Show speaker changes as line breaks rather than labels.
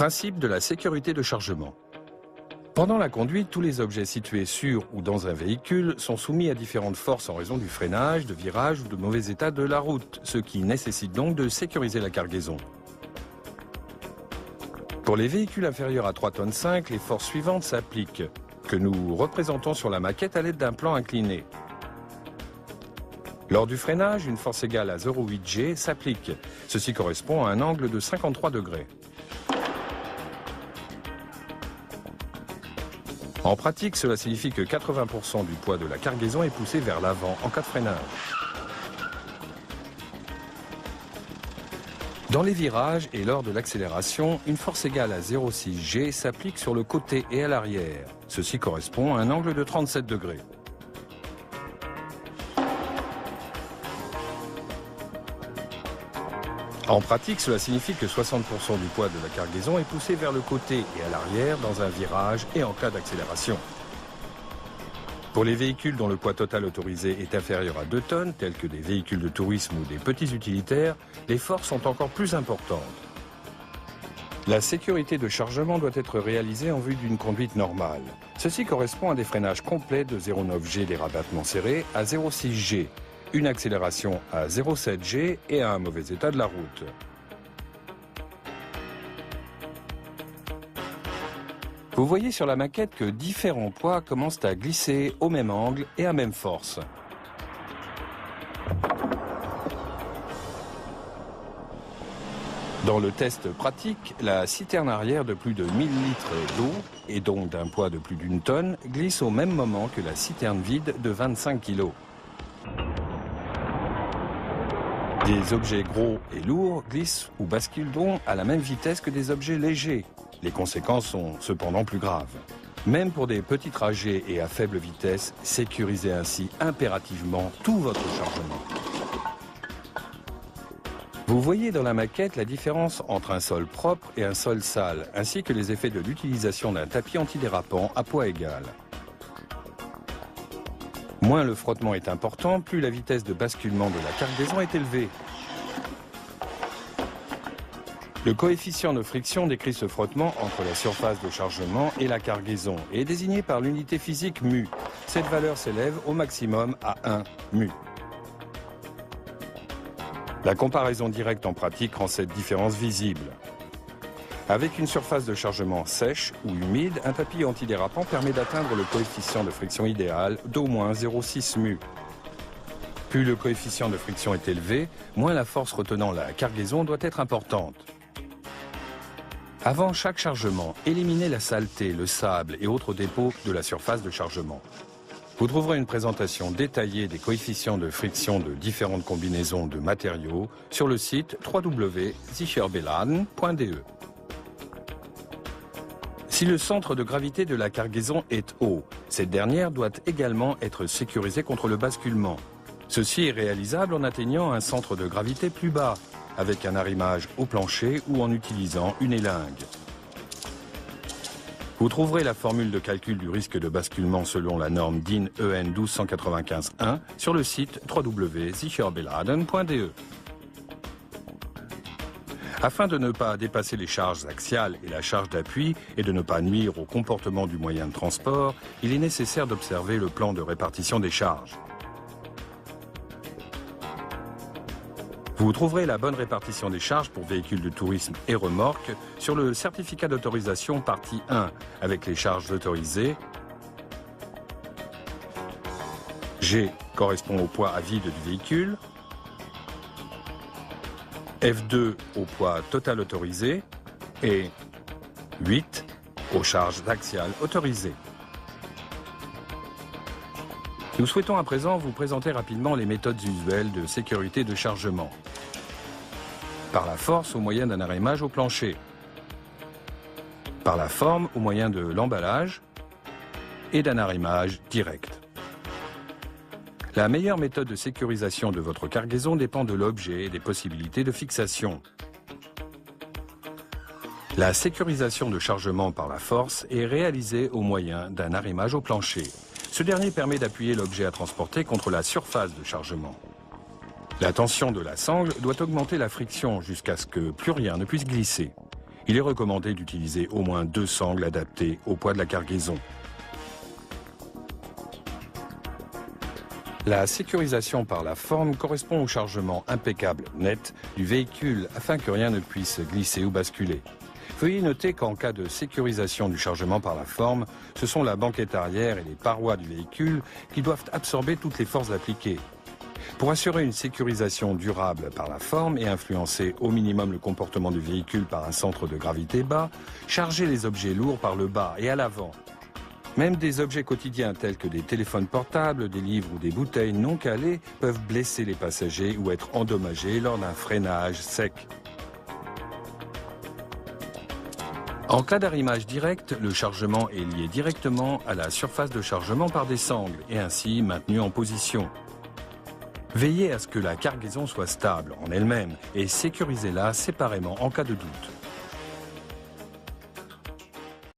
Principe de la sécurité de chargement. Pendant la conduite, tous les objets situés sur ou dans un véhicule sont soumis à différentes forces en raison du freinage, de virage ou de mauvais état de la route, ce qui nécessite donc de sécuriser la cargaison. Pour les véhicules inférieurs à 3,5 tonnes, les forces suivantes s'appliquent, que nous représentons sur la maquette à l'aide d'un plan incliné. Lors du freinage, une force égale à 0,8 G s'applique. Ceci correspond à un angle de 53 degrés. En pratique, cela signifie que 80% du poids de la cargaison est poussé vers l'avant en cas de freinage. Dans les virages et lors de l'accélération, une force égale à 0,6 G s'applique sur le côté et à l'arrière. Ceci correspond à un angle de 37 degrés. En pratique, cela signifie que 60% du poids de la cargaison est poussé vers le côté et à l'arrière dans un virage et en cas d'accélération. Pour les véhicules dont le poids total autorisé est inférieur à 2 tonnes, tels que des véhicules de tourisme ou des petits utilitaires, les forces sont encore plus importantes. La sécurité de chargement doit être réalisée en vue d'une conduite normale. Ceci correspond à des freinages complets de 0,9 G des rabattements serrés à 0,6 G, une accélération à 0,7 G et à un mauvais état de la route. Vous voyez sur la maquette que différents poids commencent à glisser au même angle et à même force. Dans le test pratique, la citerne arrière de plus de 1000 litres d'eau, et donc d'un poids de plus d'1 tonne, glisse au même moment que la citerne vide de 25 kg. Des objets gros et lourds glissent ou basculent donc à la même vitesse que des objets légers. Les conséquences sont cependant plus graves. Même pour des petits trajets et à faible vitesse, sécurisez ainsi impérativement tout votre chargement. Vous voyez dans la maquette la différence entre un sol propre et un sol sale, ainsi que les effets de l'utilisation d'un tapis antidérapant à poids égal. Moins le frottement est important, plus la vitesse de basculement de la cargaison est élevée. Le coefficient de friction décrit ce frottement entre la surface de chargement et la cargaison et est désigné par l'unité physique mu. Cette valeur s'élève au maximum à 1 mu. La comparaison directe en pratique rend cette différence visible. Avec une surface de chargement sèche ou humide, un tapis antidérapant permet d'atteindre le coefficient de friction idéal d'au moins 0,6 mu. Plus le coefficient de friction est élevé, moins la force retenant la cargaison doit être importante. Avant chaque chargement, éliminez la saleté, le sable et autres dépôts de la surface de chargement. Vous trouverez une présentation détaillée des coefficients de friction de différentes combinaisons de matériaux sur le site www.sicherbeladen.de. Si le centre de gravité de la cargaison est haut, cette dernière doit également être sécurisée contre le basculement. Ceci est réalisable en atteignant un centre de gravité plus bas, avec un arrimage au plancher ou en utilisant une élingue. Vous trouverez la formule de calcul du risque de basculement selon la norme DIN EN 12151 sur le site www.sicherbeladen.de. Afin de ne pas dépasser les charges axiales et la charge d'appui et de ne pas nuire au comportement du moyen de transport, il est nécessaire d'observer le plan de répartition des charges. Vous trouverez la bonne répartition des charges pour véhicules de tourisme et remorques sur le certificat d'autorisation partie 1 avec les charges autorisées. G correspond au poids à vide du véhicule. F2 au poids total autorisé et 8 aux charges axiales autorisées. Nous souhaitons à présent vous présenter rapidement les méthodes usuelles de sécurité de chargement. Par la force au moyen d'un arrimage au plancher. Par la forme au moyen de l'emballage et d'un arrimage direct. La meilleure méthode de sécurisation de votre cargaison dépend de l'objet et des possibilités de fixation. La sécurisation de chargement par la force est réalisée au moyen d'un arrimage au plancher. Ce dernier permet d'appuyer l'objet à transporter contre la surface de chargement. La tension de la sangle doit augmenter la friction jusqu'à ce que plus rien ne puisse glisser. Il est recommandé d'utiliser au moins 2 sangles adaptées au poids de la cargaison. La sécurisation par la forme correspond au chargement impeccable, net, du véhicule afin que rien ne puisse glisser ou basculer. Veuillez noter qu'en cas de sécurisation du chargement par la forme, ce sont la banquette arrière et les parois du véhicule qui doivent absorber toutes les forces appliquées. Pour assurer une sécurisation durable par la forme et influencer au minimum le comportement du véhicule par un centre de gravité bas, chargez les objets lourds par le bas et à l'avant. Même des objets quotidiens tels que des téléphones portables, des livres ou des bouteilles non calées peuvent blesser les passagers ou être endommagés lors d'un freinage sec. En cas d'arrimage direct, le chargement est lié directement à la surface de chargement par des sangles et ainsi maintenu en position. Veillez à ce que la cargaison soit stable en elle-même et sécurisez-la séparément en cas de doute.